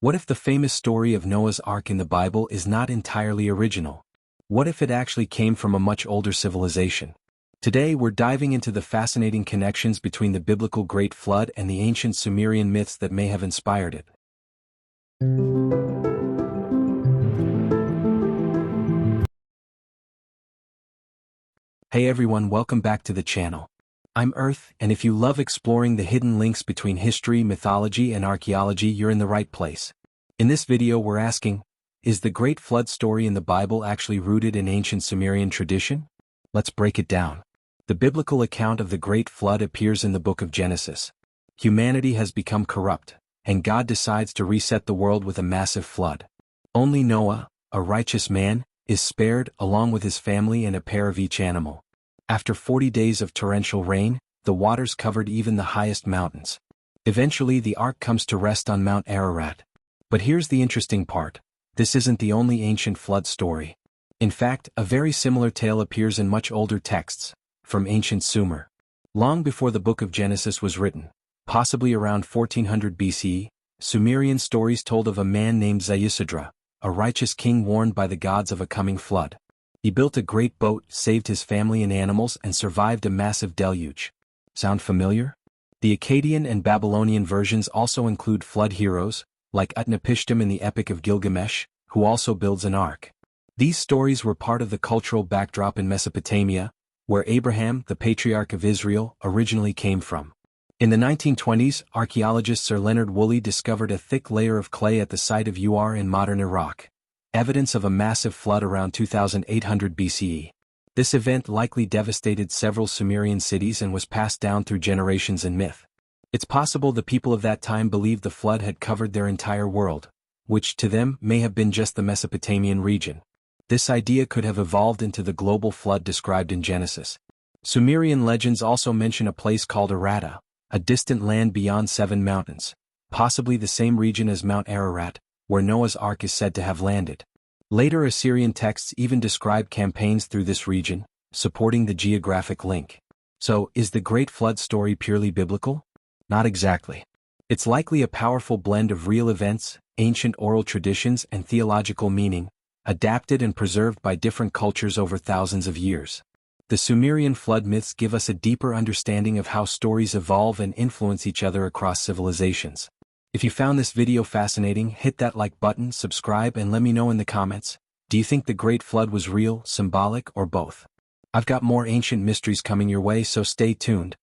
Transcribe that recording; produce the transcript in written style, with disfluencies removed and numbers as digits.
What if the famous story of Noah's Ark in the Bible is not entirely original? What if it actually came from a much older civilization? Today we're diving into the fascinating connections between the biblical Great Flood and the ancient Sumerian myths that may have inspired it. Hey everyone, welcome back to the channel. I'm Earth, and if you love exploring the hidden links between history, mythology, and archaeology, you're in the right place. In this video we're asking, is the Great Flood story in the Bible actually rooted in ancient Sumerian tradition? Let's break it down. The biblical account of the Great Flood appears in the book of Genesis. Humanity has become corrupt, and God decides to reset the world with a massive flood. Only Noah, a righteous man, is spared along with his family and a pair of each animal. After 40 days of torrential rain, the waters covered even the highest mountains. Eventually the ark comes to rest on Mount Ararat. But here's the interesting part. This isn't the only ancient flood story. In fact, a very similar tale appears in much older texts, from ancient Sumer. Long before the book of Genesis was written, possibly around 1400 BCE, Sumerian stories told of a man named Ziusudra, a righteous king warned by the gods of a coming flood. He built a great boat, saved his family and animals, and survived a massive deluge. Sound familiar? The Akkadian and Babylonian versions also include flood heroes, like Utnapishtim in the Epic of Gilgamesh, who also builds an ark. These stories were part of the cultural backdrop in Mesopotamia, where Abraham, the patriarch of Israel, originally came from. In the 1920s, archaeologist Sir Leonard Woolley discovered a thick layer of clay at the site of Ur in modern Iraq, evidence of a massive flood around 2800 BCE. This event likely devastated several Sumerian cities and was passed down through generations in myth. It's possible the people of that time believed the flood had covered their entire world, which to them may have been just the Mesopotamian region. This idea could have evolved into the global flood described in Genesis. Sumerian legends also mention a place called Aratta, a distant land beyond 7 mountains, possibly the same region as Mount Ararat, where Noah's Ark is said to have landed. Later Assyrian texts even describe campaigns through this region, supporting the geographic link. So, is the Great Flood story purely biblical? Not exactly. It's likely a powerful blend of real events, ancient oral traditions, and theological meaning, adapted and preserved by different cultures over thousands of years. The Sumerian flood myths give us a deeper understanding of how stories evolve and influence each other across civilizations. If you found this video fascinating, hit that like button, subscribe, and let me know in the comments, do you think the Great Flood was real, symbolic, or both? I've got more ancient mysteries coming your way, so stay tuned.